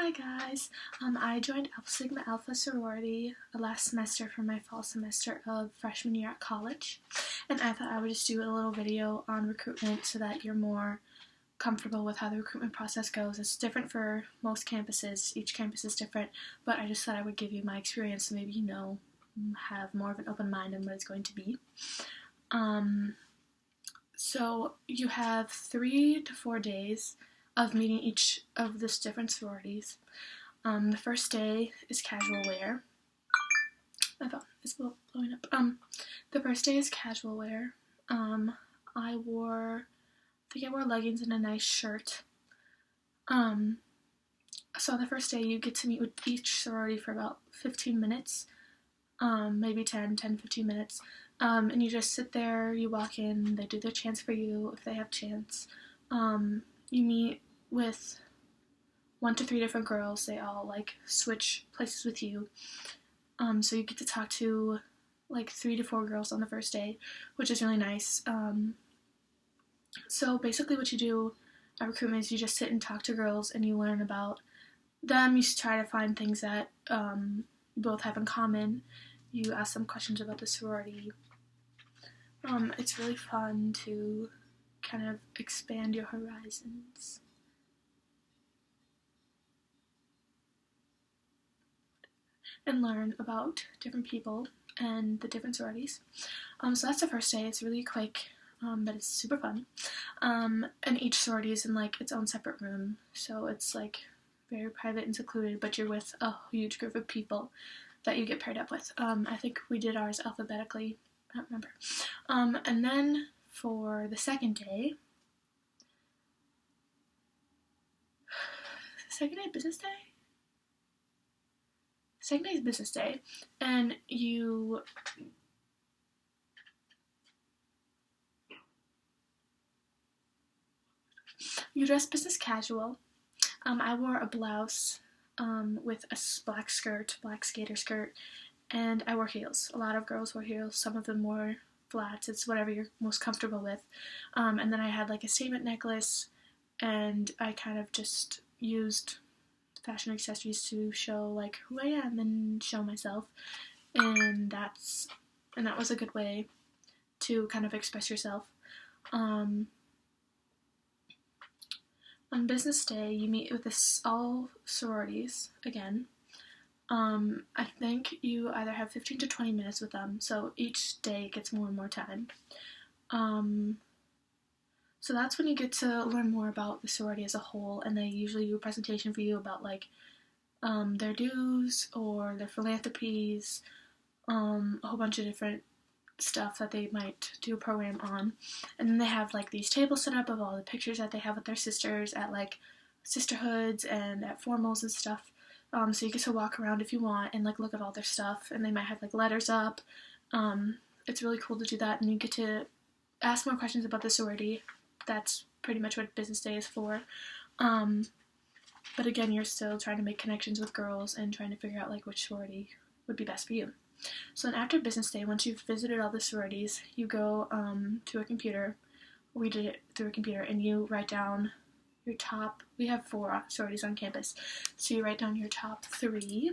Hi guys, I joined Alpha Sigma Alpha Sorority last semester for my fall semester of freshman year at college, and I thought I would just do a little video on recruitment so that you're more comfortable with how the recruitment process goes. It's different for most campuses, each campus is different, but I just thought I would give you my experience so maybe have more of an open mind on what it's going to be. So you have 3 to 4 days of meeting each of the different sororities. The first day is casual wear. My phone is blowing up. The first day is casual wear. I think I wore leggings and a nice shirt. So the first day you get to meet with each sorority for about 15 minutes, maybe 10-15 minutes. And you just sit there, you walk in, they do their chants for you if they have chants. You meet with 1 to 3 different girls. They all switch places with you. So you get to talk to 3 to 4 girls on the first day, which is really nice. So basically what you do at recruitment is you just sit and talk to girls and you learn about them. You try to find things that you both have in common. You ask them questions about the sorority. It's really fun to kind of expand your horizons. And learn about different people and the different sororities. So that's the first day. It's really quick, but it's super fun. And each sorority is in its own separate room, so it's very private and secluded, but you're with a huge group of people that you get paired up with. I think we did ours alphabetically. I don't remember. And then for the second day, business day? Second day is business day, and you dress business casual. I wore a blouse with a black skater skirt, and I wore heels. A lot of girls wore heels, some of them wore flats. It's whatever you're most comfortable with. And then I had a statement necklace, and I kind of just used fashion accessories to show who I am and show myself, and that was a good way to kind of express yourself. On business day, you meet with all sororities again. I think you either have 15 to 20 minutes with them, so each day gets more and more time. So that's when you get to learn more about the sorority as a whole, and they usually do a presentation for you about their dues or their philanthropies, a whole bunch of different stuff that they might do a program on. And then they have these tables set up of all the pictures that they have with their sisters at sisterhoods and at formals and stuff. So you get to walk around if you want and look at all their stuff, and they might have letters up. It's really cool to do that, and you get to ask more questions about the sorority. That's pretty much what business day is for. But again, you're still trying to make connections with girls and trying to figure out which sorority would be best for you. So then after business day, once you've visited all the sororities, you go to a computer. We did it through a computer, and you write down your top. We have 4 sororities on campus, so you write down your top 3,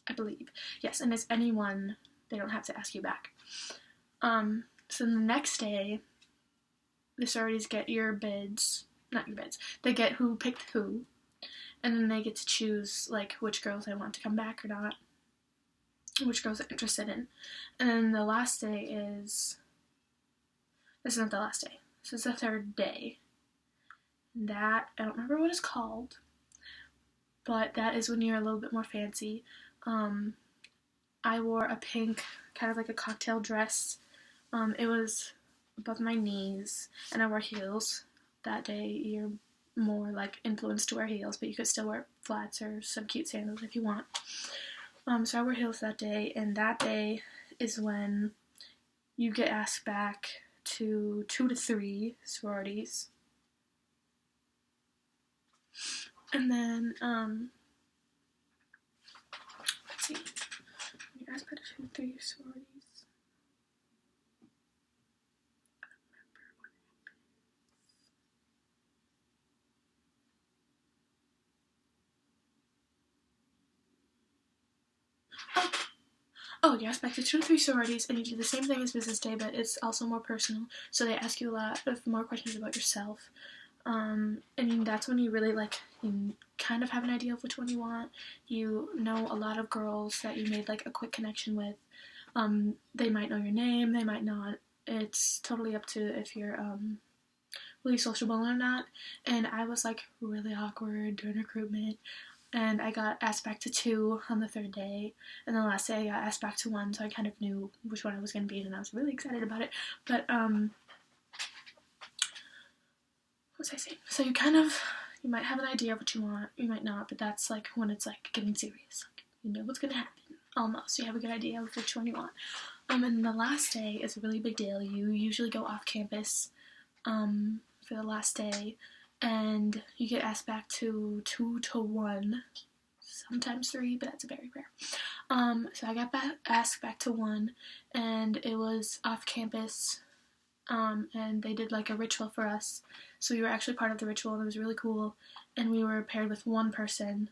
I believe. Yes, and it's anyone. They don't have to ask you back. So the next day, the sororities get your bids. Not your bids. They get who picked who, and then they get to choose which girls they want to come back or not, which girls they're interested in. And then the last day is. This isn't the last day. This is the third day. That, I don't remember what it's called, but that is when you're a little bit more fancy. I wore a pink, kind of a cocktail dress. It was above my knees, and I wore heels. That day you're more influenced to wear heels, but you could still wear flats or some cute sandals if you want. So I wore heels that day, and that day is when you get asked back to 2 to 3 sororities. And then, let's see, you asked back to 2 to 3 sororities. I don't remember what happened. you're asked back to 2 to 3 sororities, and you do the same thing as business day, but it's also more personal. So they ask you a lot of more questions about yourself. And that's when you really, like, you kind of have an idea of which one you want. You know a lot of girls that you made, like, a quick connection with. They might know your name, they might not. It's totally up to if you're, really sociable or not. And I was, like, really awkward during recruitment. And I got asked back to 2 on the 3rd day. And the last day I got asked back to 1, so I kind of knew which one I was going to be, and I was really excited about it. But, what was I saying? So you might have an idea of what you want, you might not, but that's, like, when it's, like, getting serious. Like, you know what's going to happen, almost. You have a good idea of which one you want. And the last day is a really big deal. You usually go off campus, for the last day, and you get asked back to 2 to 1, sometimes 3, but that's very rare. So I got asked back to 1, and it was off campus, and they did, like, a ritual for us. So we were actually part of the ritual, and it was really cool, and we were paired with one person,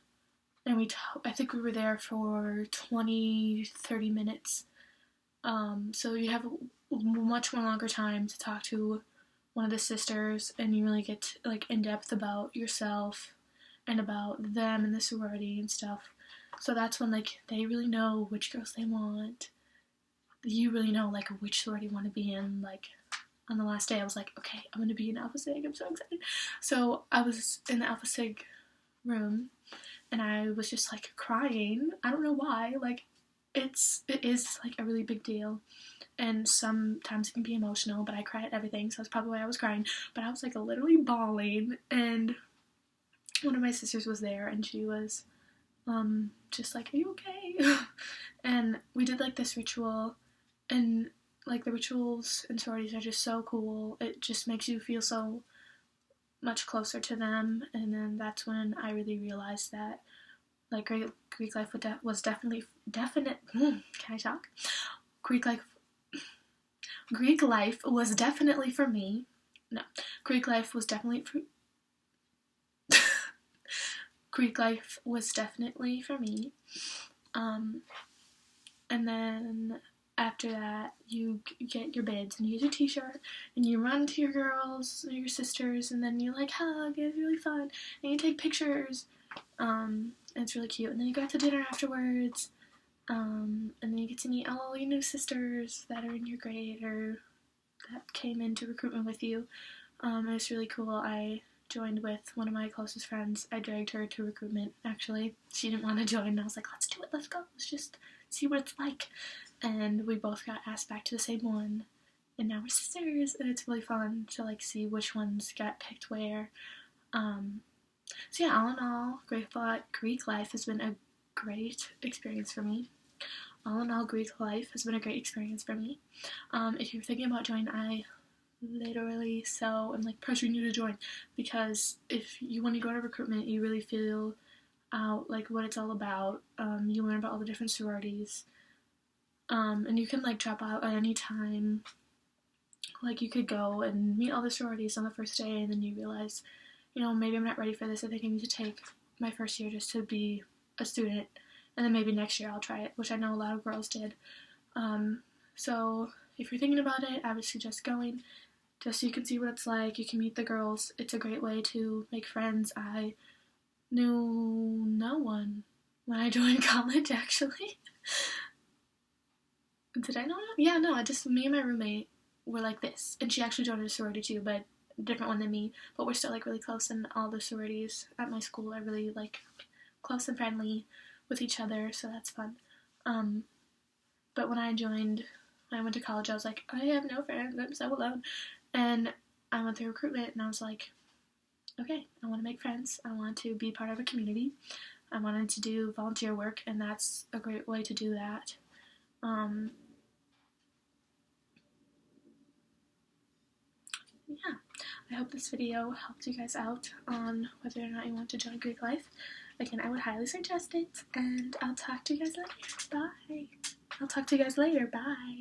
and I think we were there for 20-30 minutes. So you have a much more longer time to talk to one of the sisters, and you really get, like, in depth about yourself and about them and the sorority and stuff. So that's when, like, they really know which girls they want. You really know, like, which sorority you want to be in. Like, on the last day I was like, okay, I'm going to be in Alpha Sig, I'm so excited. So I was in the Alpha Sig room, and I was just, like, crying. I don't know why. Like, it is, like, a really big deal. And sometimes it can be emotional, but I cry at everything, so that's probably why I was crying. But I was, like, literally bawling, and one of my sisters was there, and she was, just like, are you okay? And we did, like, this ritual, and, like, the rituals and sororities are just so cool. It just makes you feel so much closer to them, and then that's when I really realized that, like, Greek life was definitely, can I talk? Greek life was definitely for me. No, Greek life was definitely for Greek life was definitely for me. And then after that, you get your bids, and you get your t-shirt, and you run to your girls, or your sisters, and then you, like, hug, and it's really fun, and you take pictures, and it's really cute, and then you go out to dinner afterwards, and then you get to meet all your new sisters that are in your grade, or that came into recruitment with you. It's really cool. I joined with one of my closest friends. I dragged her to recruitment, actually. She didn't want to join, and I was like, let's do it, let's go, let's just see what it's like. And we both got asked back to the same one, and now we're sisters, and it's really fun to, like, see which ones got picked where. So yeah, all in all, Greek life has been a great experience for me. All in all, Greek life has been a great experience for me. If you're thinking about joining, I literally am, like, pressuring you to join, because if you want to go to recruitment, you really feel out, like, what it's all about. You learn about all the different sororities, and you can, like, drop out at any time. Like, you could go and meet all the sororities on the first day, and then you realize, you know, maybe I'm not ready for this. I think I need to take my first year just to be a student, and then maybe next year I'll try it, which I know a lot of girls did. So if you're thinking about it, I would suggest going, just so you can see what it's like. You can meet the girls. It's a great way to make friends. I knew no one when I joined college, actually. Did I know that? Yeah, no, me and my roommate were like this, and she actually joined a sorority too, but a different one than me, but we're still, like, really close, and all the sororities at my school are really, like, close and friendly with each other, so that's fun. But when I went to college, I was like, I have no friends, I'm so alone. And I went through recruitment, and I was like, okay, I want to make friends, I want to be part of a community, I wanted to do volunteer work, and that's a great way to do that. Yeah, I hope this video helped you guys out on whether or not you want to join Greek life. Again, I would highly suggest it, and I'll talk to you guys later. Bye.